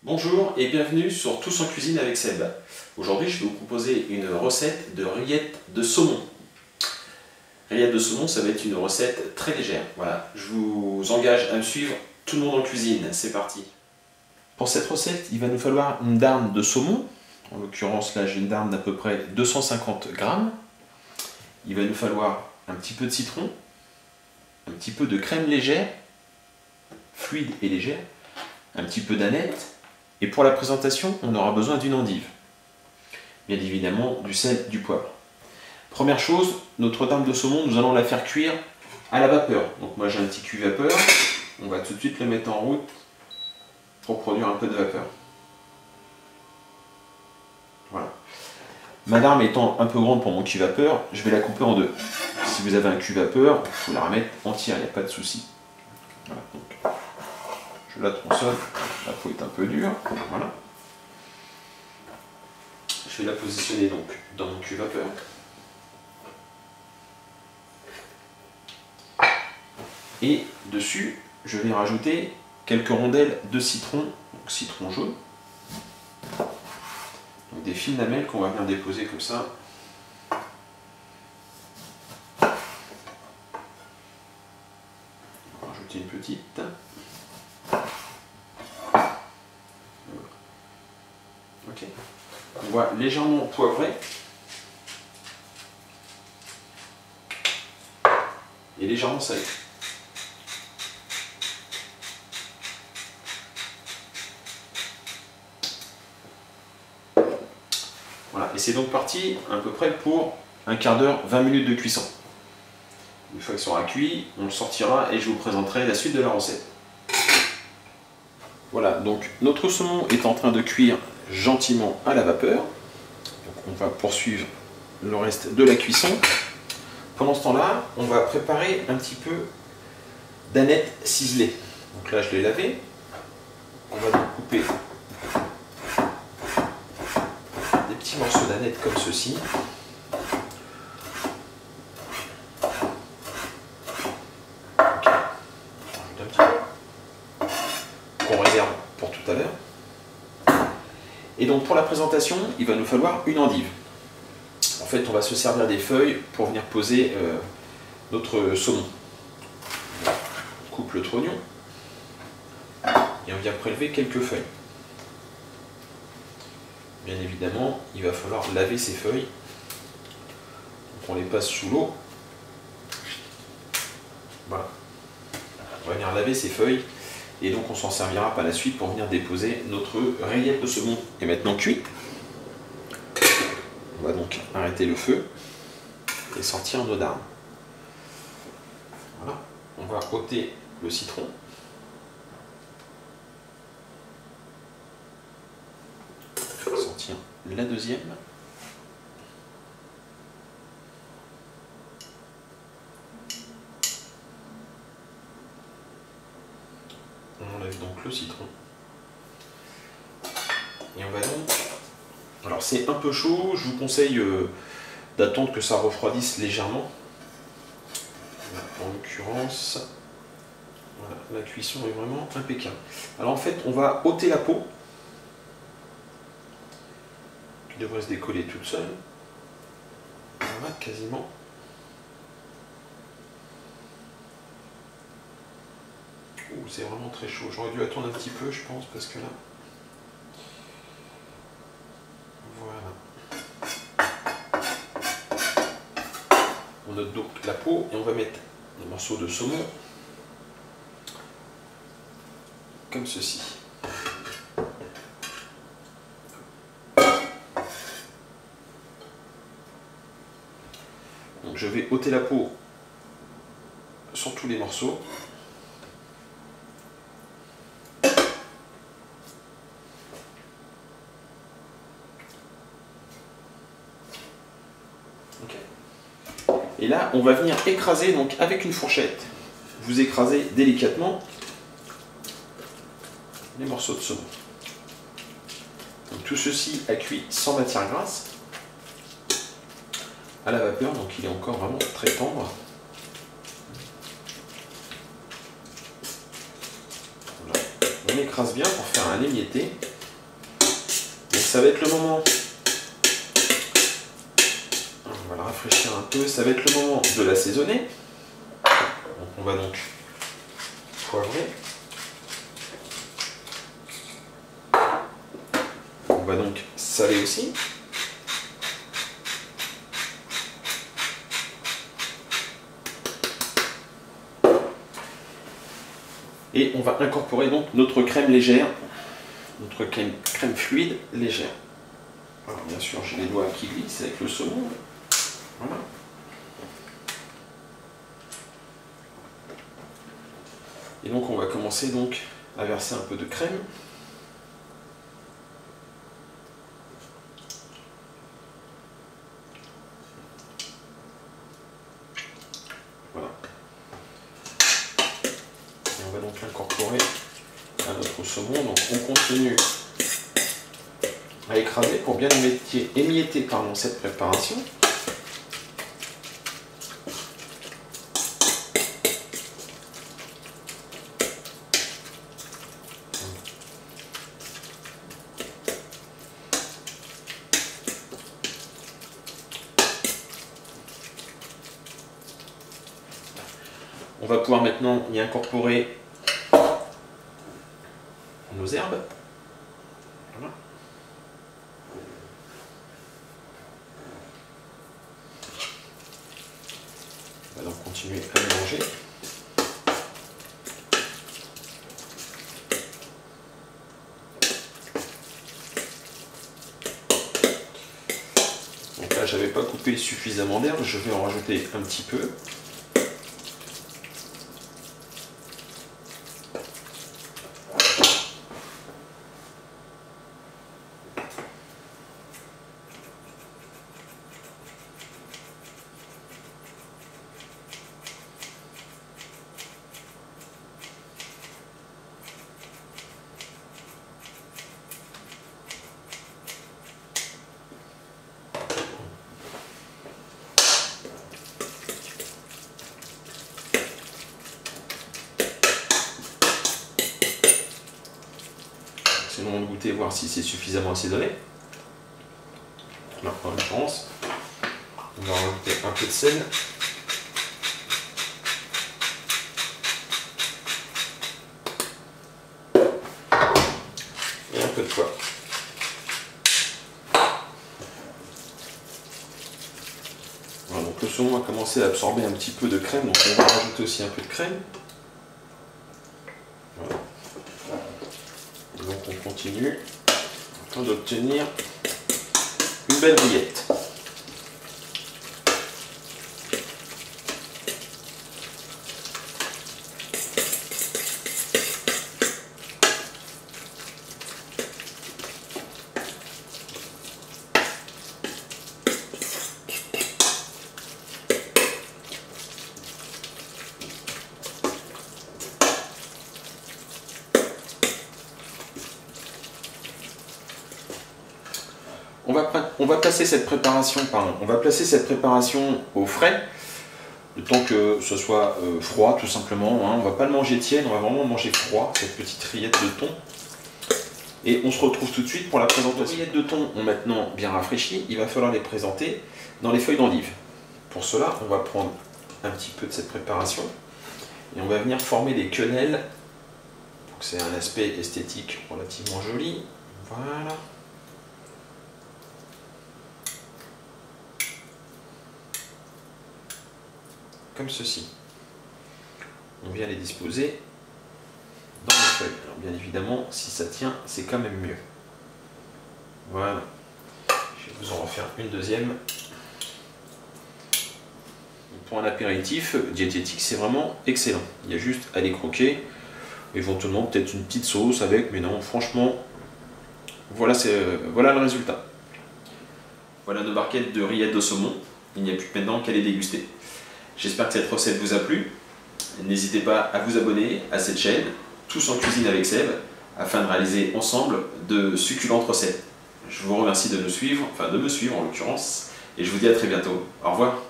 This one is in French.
Bonjour et bienvenue sur Tous en cuisine avec Seb. Aujourd'hui je vais vous proposer une recette de rillettes de saumon. Rillettes de saumon, ça va être une recette très légère. Voilà, je vous engage à me suivre, tout le monde en cuisine, c'est parti. Pour cette recette, il va nous falloir une darne de saumon. En l'occurrence là j'ai une darne d'à peu près 250 grammes. Il va nous falloir un petit peu de citron, un petit peu de crème légère, fluide et légère, un petit peu d'aneth. Et pour la présentation, on aura besoin d'une endive. Bien évidemment, du sel, du poivre. Première chose, notre darne de saumon, nous allons la faire cuire à la vapeur. Donc moi j'ai un petit cuve vapeur. On va tout de suite le mettre en route pour produire un peu de vapeur. Voilà. Ma darne étant un peu grande pour mon cuve vapeur, je vais la couper en deux. Si vous avez un cuve vapeur, il faut la remettre entière, il n'y a pas de souci. Voilà, donc je la tronçonne, la peau est un peu dure, voilà. Je vais la positionner donc dans mon cuve vapeur. Et dessus, je vais rajouter quelques rondelles de citron, donc citron jaune. Donc des fines lamelles qu'on va bien déposer comme ça. On va rajouter une petite. Ok. On va légèrement poivrer. Et légèrement salé. Voilà, et c'est donc parti à peu près pour un quart d'heure, 20 minutes de cuisson. Une fois qu'il sera cuit, on le sortira et je vous présenterai la suite de la recette. Voilà, donc notre saumon est en train de cuire gentiment à la vapeur. Donc on va poursuivre le reste de la cuisson. Pendant ce temps-là, on va préparer un petit peu d'aneth ciselée. Donc là, je l'ai lavé. On va donc couper des petits morceaux d'aneth comme ceci. Okay. Un petit peu. Qu'on réserve pour tout à l'heure. Et donc pour la présentation, il va nous falloir une endive. En fait, on va se servir des feuilles pour venir poser notre saumon. On coupe le trognon et on vient prélever quelques feuilles. Bien évidemment, il va falloir laver ces feuilles. Donc on les passe sous l'eau. Voilà. On va venir laver ces feuilles et donc on s'en servira par la suite pour venir déposer notre rillette de saumon. Et maintenant cuit. On va donc arrêter le feu et sortir nos darnes. Voilà. On va ôter le citron. Je vais sortir la deuxième. On enlève donc le citron. Et on va donc... Alors c'est un peu chaud, je vous conseille d'attendre que ça refroidisse légèrement. En l'occurrence, voilà, la cuisson est vraiment impeccable. Alors en fait, on va ôter la peau, qui devrait se décoller toute seule. Voilà, quasiment. Ouh, c'est vraiment très chaud. J'aurais dû attendre un petit peu, je pense, parce que là... Voilà. On ôte donc la peau et on va mettre des morceaux de saumon comme ceci. Donc je vais ôter la peau sur tous les morceaux. Et là, on va venir écraser donc avec une fourchette. Vous écrasez délicatement les morceaux de saumon. Donc, tout ceci a cuit sans matière grasse à la vapeur, donc il est encore vraiment très tendre. Voilà. On écrase bien pour faire un émietté. ça va être le moment, on va le rafraîchir un peu, ça va être le moment de l'assaisonner. On va donc poivrer. On va donc saler aussi. Et on va incorporer donc notre crème légère, notre crème fluide légère. Alors bien sûr, j'ai les doigts qui glissent avec le saumon. Voilà. Et donc on va commencer donc à verser un peu de crème. Voilà. Et on va donc l'incorporer à notre saumon. Donc on continue à écraser pour bien émietter cette préparation. On va pouvoir maintenant y incorporer nos herbes. Voilà. On va donc continuer à mélanger. Donc là, j'avais pas coupé suffisamment d'herbes, je vais en rajouter un petit peu. C'est le moment de goûter, voir si c'est suffisamment assaisonné. Là, en l'occurrence, on va rajouter un peu de sel. Et un peu de poivre. Voilà, donc le saumon a commencé à absorber un petit peu de crème, donc on va rajouter aussi un peu de crème. Voilà. Donc on continue afin d'obtenir une belle rillette. On va placer cette préparation, au frais, le temps que ce soit froid tout simplement. Hein. On ne va pas le manger tiède, on va vraiment le manger froid, cette petite rillette de thon. Et on se retrouve tout de suite pour la présentation. Les rillettes de thon ont maintenant bien rafraîchi, il va falloir les présenter dans les feuilles d'endive. Pour cela, on va prendre un petit peu de cette préparation et on va venir former des quenelles pour que c'est un aspect esthétique relativement joli. Voilà. Comme ceci. On vient les disposer dans les feuilles. Alors bien évidemment, si ça tient, c'est quand même mieux. Voilà. Je vais vous en refaire une deuxième. Pour un apéritif diététique, c'est vraiment excellent. Il y a juste à les croquer. Éventuellement, peut-être une petite sauce avec, mais non, franchement, voilà le résultat. Voilà nos barquettes de rillettes de saumon. Il n'y a plus maintenant qu'à les déguster. J'espère que cette recette vous a plu. N'hésitez pas à vous abonner à cette chaîne, Tous en cuisine avec Seb, afin de réaliser ensemble de succulentes recettes. Je vous remercie de nous suivre, enfin de me suivre en l'occurrence, et je vous dis à très bientôt. Au revoir.